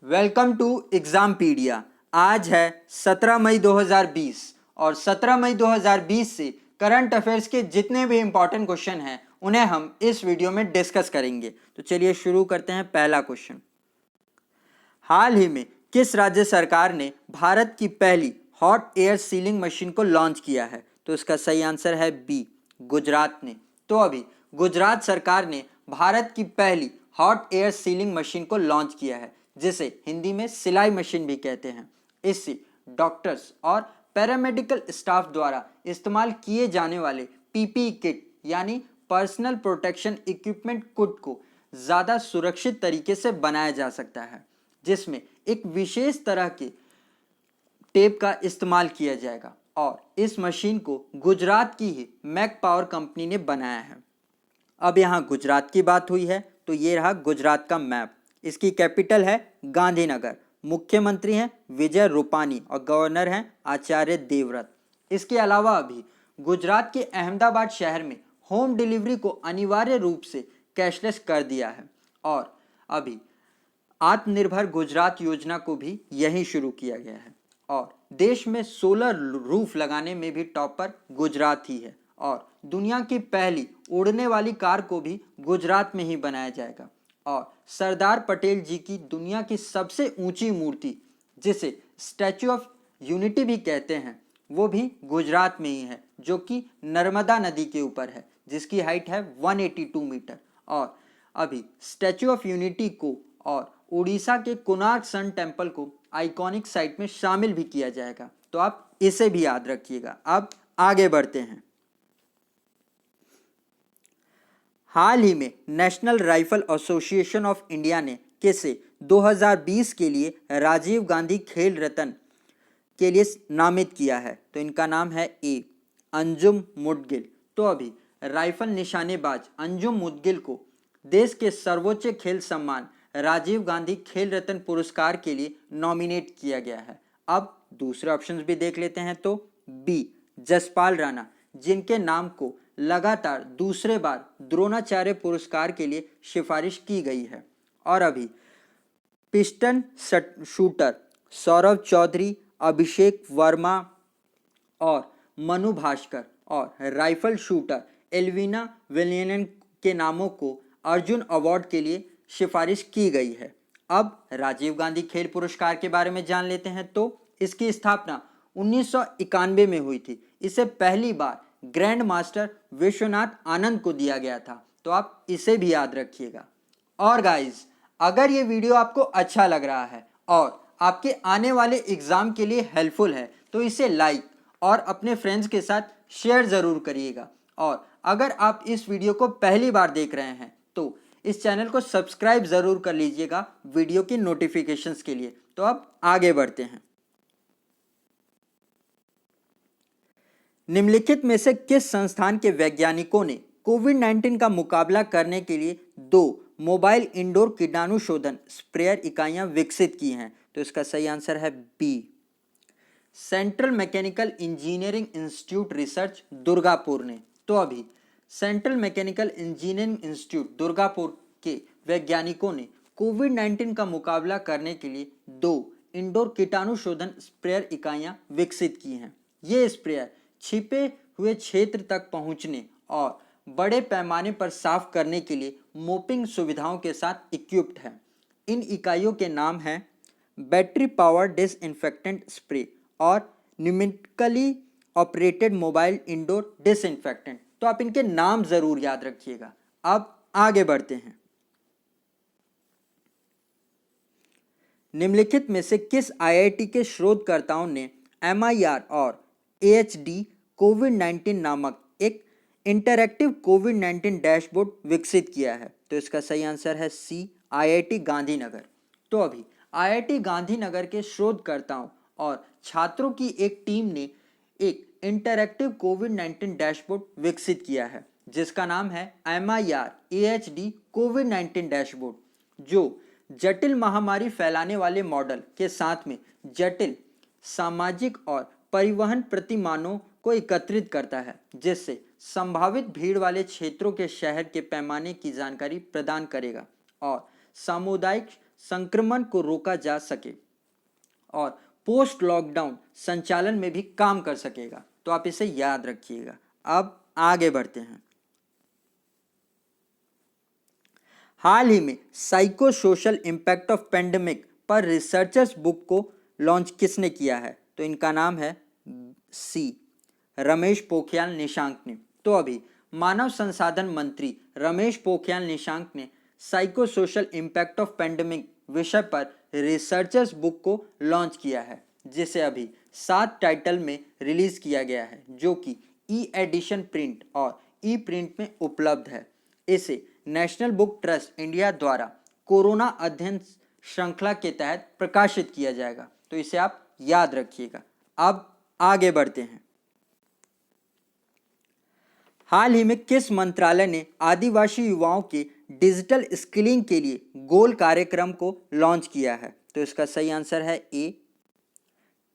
Welcome to एग्जामपीडिया। आज है 17 मई 2020 और 17 मई 2020 से करंट अफेयर्स के जितने भी इंपॉर्टेंट क्वेश्चन हैं उन्हें हम इस वीडियो में डिस्कस करेंगे। तो चलिए शुरू करते हैं। पहला क्वेश्चन, हाल ही में किस राज्य सरकार ने भारत की पहली हॉट एयर सीलिंग मशीन को लॉन्च किया है? तो इसका सही आंसर है बी, गुजरात ने। तो अभी गुजरात सरकार ने भारत की पहली हॉट एयर सीलिंग मशीन को लॉन्च किया है, जिसे हिंदी में सिलाई मशीन भी कहते हैं। इससे डॉक्टर्स और पैरामेडिकल स्टाफ द्वारा इस्तेमाल किए जाने वाले पीपीई किट यानी पर्सनल प्रोटेक्शन इक्विपमेंट किट को ज़्यादा सुरक्षित तरीके से बनाया जा सकता है, जिसमें एक विशेष तरह के टेप का इस्तेमाल किया जाएगा और इस मशीन को गुजरात की ही मैक पावर कंपनी ने बनाया है। अब यहाँ गुजरात की बात हुई है तो ये रहा गुजरात का मैप। इसकी कैपिटल है गांधीनगर, मुख्यमंत्री हैं विजय रूपानी और गवर्नर हैं आचार्य देवव्रत। इसके अलावा अभी गुजरात के अहमदाबाद शहर में होम डिलीवरी को अनिवार्य रूप से कैशलेस कर दिया है और अभी आत्मनिर्भर गुजरात योजना को भी यहीं शुरू किया गया है और देश में सोलर रूफ लगाने में भी टॉपर गुजरात ही है और दुनिया की पहली उड़ने वाली कार को भी गुजरात में ही बनाया जाएगा और सरदार पटेल जी की दुनिया की सबसे ऊंची मूर्ति, जिसे स्टैच्यू ऑफ यूनिटी भी कहते हैं, वो भी गुजरात में ही है, जो कि नर्मदा नदी के ऊपर है, जिसकी हाइट है 182 मीटर। और अभी स्टैच्यू ऑफ यूनिटी को और उड़ीसा के कोणार्क सन टेम्पल को आइकॉनिक साइट में शामिल भी किया जाएगा। तो आप इसे भी याद रखिएगा। अब आगे बढ़ते हैं। हाल ही में national rifle association of India ने किसे 2020 के लिए राजीव गांधी खेल रत्न के लिए नामित किया है? तो इनका नाम है ए, अंजुम मुदगिल। तो अभी राइफल निशानेबाज अंजुम मुदगिल को देश के सर्वोच्च खेल सम्मान राजीव गांधी खेल रत्न पुरस्कार के लिए नॉमिनेट किया गया है। अब दूसरे ऑप्शंस भी देख लेते हैं। तो बी, जसपाल राणा, जिनके नाम को लगातार दूसरे बार द्रोणाचार्य पुरस्कार के लिए सिफारिश की गई है। और अभी पिस्टन शूटर सौरभ चौधरी, अभिषेक वर्मा और मनु भास्कर और राइफल शूटर एल्विना विलियनन के नामों को अर्जुन अवार्ड के लिए सिफारिश की गई है। अब राजीव गांधी खेल पुरस्कार के बारे में जान लेते हैं। तो इसकी स्थापना 1991 में हुई थी। इसे पहली बार ग्रैंड मास्टर विश्वनाथ आनंद को दिया गया था। तो आप इसे भी याद रखिएगा। और गाइज, अगर ये वीडियो आपको अच्छा लग रहा है और आपके आने वाले एग्जाम के लिए हेल्पफुल है तो इसे लाइक और अपने फ्रेंड्स के साथ शेयर ज़रूर करिएगा। और अगर आप इस वीडियो को पहली बार देख रहे हैं तो इस चैनल को सब्सक्राइब ज़रूर कर लीजिएगा वीडियो की नोटिफिकेशंस के लिए। तो अब आगे बढ़ते हैं। निम्नलिखित में से किस संस्थान के वैज्ञानिकों ने कोविड-19 का मुकाबला करने के लिए 2 मोबाइल इंडोर कीटाणु शोधन स्प्रेयर इकाइयां विकसित की हैं? तो इसका सही आंसर है B, central mechanical engineering institute research Durgapur ने। तो अभी central mechanical engineering institute Durgapur के वैज्ञानिकों ने कोविड-19 का मुकाबला करने के लिए 2 इंडोर कीटाणु शोधन स्प्रेयर इकाइयां विकसित की हैं। ये स्प्रेयर छिपे हुए क्षेत्र तक पहुंचने और बड़े पैमाने पर साफ करने के लिए मोपिंग सुविधाओं के साथ इक्विप्ड है। इन इकाइयों के नाम हैं बैटरी पावर डिसइंफेक्टेंट स्प्रे और pneumatically operated mobile indoor disinfectant. तो आप इनके नाम जरूर याद रखिएगा। अब आगे बढ़ते हैं। निम्नलिखित में से किस आईआईटी के शोधकर्ताओं ने MIR और AHD कोविड-19 नामक एक इंटरैक्टिव कोविड-19 डैशबोर्ड विकसित किया है? तो इसका सही आंसर है सी, IIT गांधीनगर। तो अभी IIT गांधीनगर के शोधकर्ताओं और छात्रों की एक टीम ने एक इंटरैक्टिव कोविड-19 डैशबोर्ड विकसित किया है, जिसका नाम है MIR AHD कोविड-19 डैशबोर्ड, जो जटिल महामारी फैलाने वाले मॉडल के साथ में जटिल सामाजिक और परिवहन प्रतिमानों को एकत्रित करता है, जिससे संभावित भीड़ वाले क्षेत्रों के शहर के पैमाने की जानकारी प्रदान करेगा और सामुदायिक संक्रमण को रोका जा सके और पोस्ट लॉकडाउन संचालन में भी काम कर सकेगा। तो आप इसे याद रखिएगा। अब आगे बढ़ते हैं। हाल ही में psycho social impact of pandemic पर रिसर्चर्स बुक को लॉन्च किसने किया है? तो इनका नाम है सी रमेश पोखरियाल निशंक ने। तो अभी मानव संसाधन मंत्री रमेश पोखरियाल निशंक ने psycho social impact of pandemic विषय पर रिसर्चर्स बुक को लॉन्च किया है, जिसे अभी 7 टाइटल में रिलीज किया गया है, जो कि ई एडिशन प्रिंट और ई प्रिंट में उपलब्ध है। इसे नेशनल बुक ट्रस्ट इंडिया द्वारा कोरोना अध्ययन श्रृंखला के तहत प्रकाशित किया जाएगा। तो इसे आप याद रखिएगा। अब आगे बढ़ते हैं। हाल ही में किस मंत्रालय ने आदिवासी युवाओं के डिजिटल स्किलिंग के लिए गोल कार्यक्रम को लॉन्च किया है? तो इसका सही आंसर है ए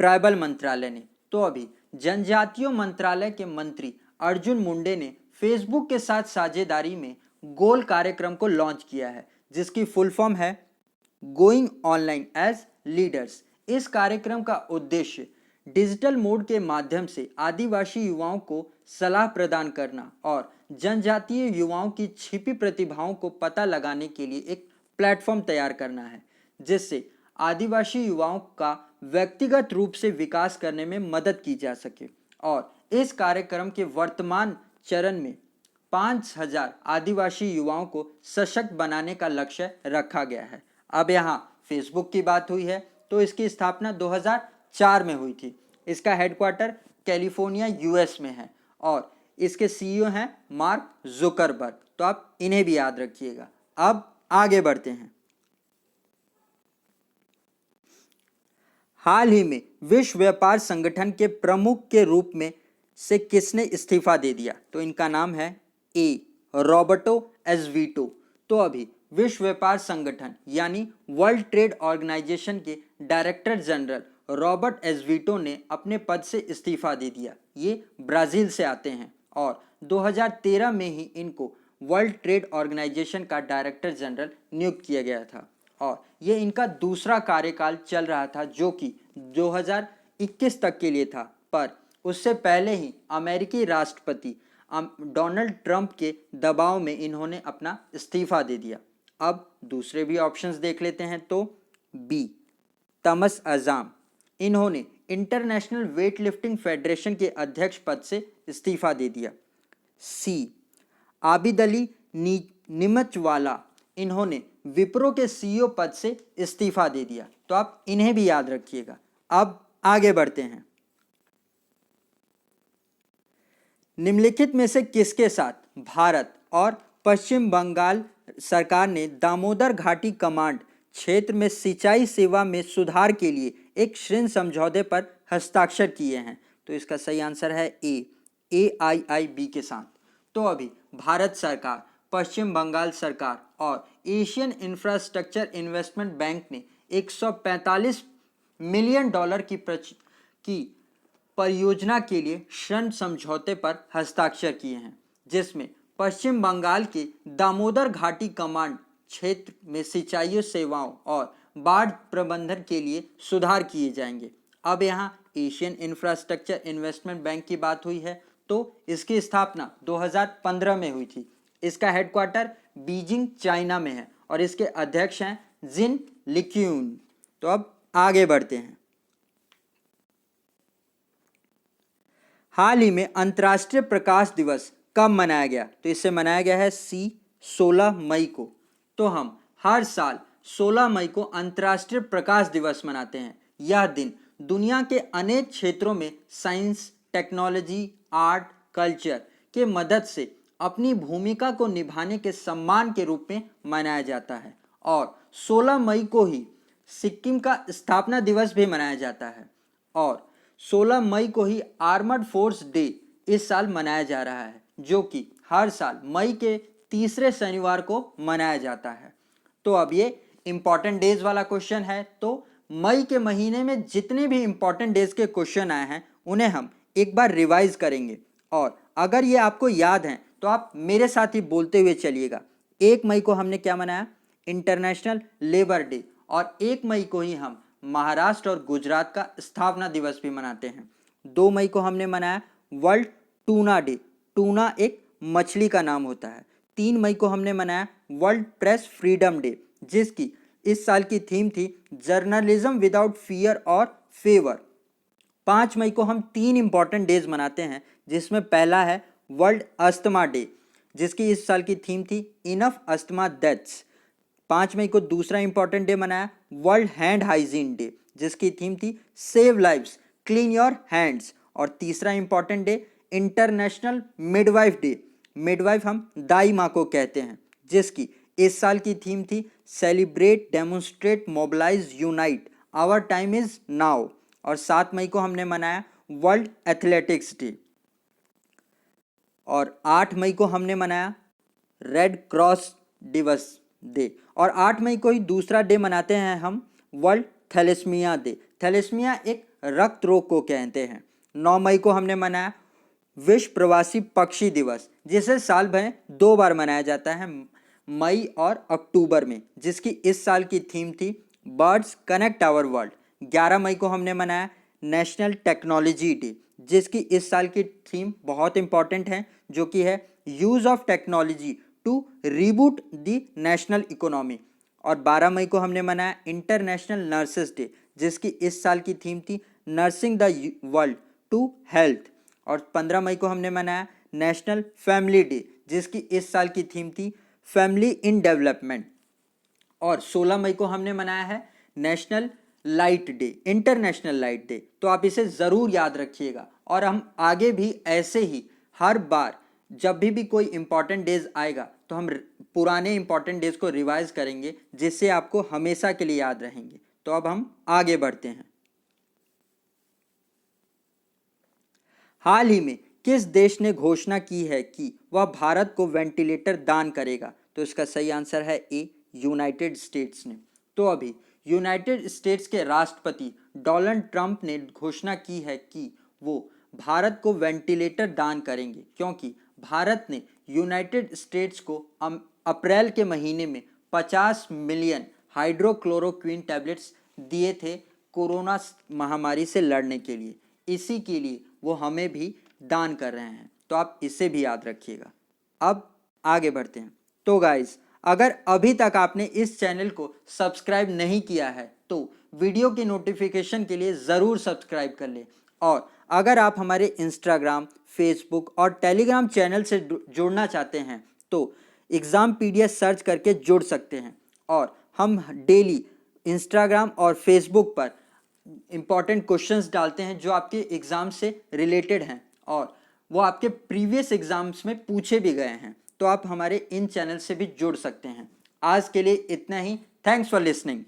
ट्राइबल मंत्रालय ने। तो अभी जनजातीय मंत्रालय के मंत्री अर्जुन मुंडे ने फेसबुक के साथ साझेदारी में गोल कार्यक्रम को लॉन्च किया है, जिसकी फुल फॉर्म है गोइंग ऑनलाइन एज लीडर्स। इस कार्यक्रम का उद्देश्य डिजिटल मोड के माध्यम से आदिवासी युवाओं को सलाह प्रदान करना और जनजातीय युवाओं की छिपी प्रतिभाओं को पता लगाने के लिए एक प्लेटफॉर्म तैयार करना है, जिससे आदिवासी युवाओं का व्यक्तिगत रूप से विकास करने में मदद की जा सके। और इस कार्यक्रम के वर्तमान चरण में 5000 आदिवासी युवाओं को सशक्त बनाने का लक्ष्य रखा गया है। अब यहाँ फेसबुक की बात हुई है, तो इसकी स्थापना 2004 में हुई थी। इसका हेडक्वार्टर कैलिफोर्निया यूएस में है और इसके सीईओ हैं मार्क जुकरबर्ग। तो आप इन्हें भी याद रखिएगा। अब आगे बढ़ते हैं। हाल ही में विश्व व्यापार संगठन के प्रमुख के रूप में से किसने इस्तीफा दे दिया? तो इनका नाम है ए रॉबर्टो एज़वेटो। तो अभी विश्व व्यापार संगठन यानी वर्ल्ड ट्रेड ऑर्गेनाइजेशन के डायरेक्टर जनरल रॉबर्ट एज़वेटो ने अपने पद से इस्तीफा दे दिया। ये ब्राज़ील से आते हैं और 2013 में ही इनको वर्ल्ड ट्रेड ऑर्गेनाइजेशन का डायरेक्टर जनरल नियुक्त किया गया था और ये इनका दूसरा कार्यकाल चल रहा था, जो कि 2021 तक के लिए था। पर उससे पहले ही अमेरिकी राष्ट्रपति डोनाल्ड ट्रंप के दबाव में इन्होंने अपना इस्तीफा दे दिया। अब दूसरे भी ऑप्शंस देख लेते हैं। तो बी तमस अज़ाम, इन्होंने इंटरनेशनल वेट लिफ्टिंग फेडरेशन के अध्यक्ष पद से इस्तीफा दे दिया। सी आबिद अली निमचवाला, इन्होंने विप्रो के सीईओ पद से इस्तीफा दे दिया। तो आप इन्हें भी याद रखिएगा। अब आगे बढ़ते हैं। निम्नलिखित में से किसके साथ भारत और पश्चिम बंगाल सरकार ने दामोदर घाटी कमांड क्षेत्र में सिंचाई सेवा में सुधार के लिए एक ऋण समझौते पर हस्ताक्षर किए हैं? तो इसका सही आंसर है ए AIIB के साथ। तो अभी भारत सरकार, पश्चिम बंगाल सरकार और एशियन इंफ्रास्ट्रक्चर इन्वेस्टमेंट बैंक ने $145 मिलियन की परियोजना के लिए ऋण समझौते पर हस्ताक्षर किए हैं, जिसमें पश्चिम बंगाल के दामोदर घाटी कमांड क्षेत्र में सिंचाई सेवाओं और बाढ़ प्रबंधन के लिए सुधार किए जाएंगे। अब यहाँ एशियन इंफ्रास्ट्रक्चर इन्वेस्टमेंट बैंक की बात हुई है, तो इसकी स्थापना 2015 में हुई थी। इसका हेडक्वार्टर बीजिंग चाइना में है और इसके अध्यक्ष हैं जिन लिक्यून। तो अब आगे बढ़ते हैं। हाल ही में अंतर्राष्ट्रीय प्रकाश दिवस कब मनाया गया? तो इसे मनाया गया है 16 मई को। तो हम हर साल 16 मई को अंतर्राष्ट्रीय प्रकाश दिवस मनाते हैं। यह दिन दुनिया के अनेक क्षेत्रों में साइंस, टेक्नोलॉजी, आर्ट, कल्चर के मदद से अपनी भूमिका को निभाने के सम्मान के रूप में मनाया जाता है और 16 मई को ही सिक्किम का स्थापना दिवस भी मनाया जाता है और 16 मई को ही आर्मर्ड फोर्स डे इस साल मनाया जा रहा है, जो कि हर साल मई के तीसरे शनिवार को मनाया जाता है। तो अब ये इम्पॉर्टेंट डेज वाला क्वेश्चन है। तो मई के महीने में जितने भी इम्पॉर्टेंट डेज के क्वेश्चन आए हैं उन्हें हम एक बार रिवाइज करेंगे और अगर ये आपको याद हैं तो आप मेरे साथ ही बोलते हुए चलिएगा। 1 मई को हमने क्या मनाया? इंटरनेशनल लेबर डे, और 1 मई को ही हम महाराष्ट्र और गुजरात का स्थापना दिवस भी मनाते हैं। 2 मई को हमने मनाया वर्ल्ड टूना डे, टूना एक मछली का नाम होता है। 3 मई को हमने मनाया वर्ल्ड प्रेस फ्रीडम डे, जिसकी इस साल की थीम थी जर्नलिज्म विदाउट फियर और फेवर। 5 मई को हम 3 इंपॉर्टेंट डेज मनाते हैं, जिसमें पहला है वर्ल्ड अस्थमा डे, जिसकी इस साल की थीम थी इनफ अस्थमा डेथ्स। 5 मई को दूसरा इंपॉर्टेंट डे मनाया वर्ल्ड हैंड हाइजीन डे, जिसकी थीम थी save lives clean your hands. और तीसरा important day international midwife day, midwife हम दाई माँ को कहते हैं, जिसकी इस साल की थीम थी celebrate demonstrate mobilise unite our time is now. और 7 मई को हमने मनाया वर्ल्ड एथलेटिक्स डे। और 8 मई को हमने मनाया रेड क्रॉस दिवस डे। और 8 मई को ही दूसरा डे मनाते हैं हम वर्ल्ड थैलेसीमिया डे। थैलेसीमिया एक रक्त रोग को कहते हैं। 9 मई को हमने मनाया विश्व प्रवासी पक्षी दिवस, जिसे साल भर में 2 बार मनाया जाता है, मई और अक्टूबर में, जिसकी इस साल की थीम थी बर्ड्स कनेक्ट आवर वर्ल्ड। 11 मई को हमने मनाया नेशनल टेक्नोलॉजी डे, जिसकी इस साल की थीम बहुत इंपॉर्टेंट है, जो कि है use of technology to reboot the national economy. और 12 मई को हमने मनाया इंटरनेशनल नर्सेस डे, जिसकी इस साल की थीम थी nursing the world to health. और 15 मई को हमने मनाया नेशनल फैमिली डे, जिसकी इस साल की थीम थी फैमिली इन डेवलपमेंट। और 16 मई को हमने मनाया है national light day, international light day. तो आप इसे ज़रूर याद रखिएगा, और हम आगे भी ऐसे ही हर बार जब भी कोई इंपॉर्टेंट डेज आएगा तो हम पुराने इंपॉर्टेंट डेज को रिवाइज करेंगे, जिससे आपको हमेशा के लिए याद रहेंगे। तो अब हम आगे बढ़ते हैं। हाल ही में किस देश ने घोषणा की है कि वह भारत को वेंटिलेटर दान करेगा? तो इसका सही आंसर है ए, यूनाइटेड स्टेट्स ने। तो अभी यूनाइटेड स्टेट्स के राष्ट्रपति डोनाल्ड ट्रंप ने घोषणा की है कि वो भारत को वेंटिलेटर दान करेंगे, क्योंकि भारत ने यूनाइटेड स्टेट्स को अप्रैल के महीने में 50 मिलियन हाइड्रोक्लोरोक्विन टैबलेट्स दिए थे कोरोना महामारी से लड़ने के लिए। इसी के लिए वो हमें भी दान कर रहे हैं, तो आप इसे भी याद रखिएगा। अब आगे बढ़ते हैं। तो गाइज, अगर अभी तक आपने इस चैनल को सब्सक्राइब नहीं किया है तो वीडियो की नोटिफिकेशन के लिए ज़रूर सब्सक्राइब कर लें। और अगर आप हमारे इंस्टाग्राम, फेसबुक और टेलीग्राम चैनल से जुड़ना चाहते हैं तो एग्जामपीडिया सर्च करके जुड़ सकते हैं। और हम डेली इंस्टाग्राम और फेसबुक पर इम्पॉर्टेंट क्वेश्चंस डालते हैं जो आपके एग्ज़ाम से रिलेटेड हैं, और वो आपके प्रीवियस एग्ज़ाम्स में पूछे भी गए हैं। तो आप हमारे इन चैनल से भी जुड़ सकते हैं। आज के लिए इतना ही। Thanks for listening.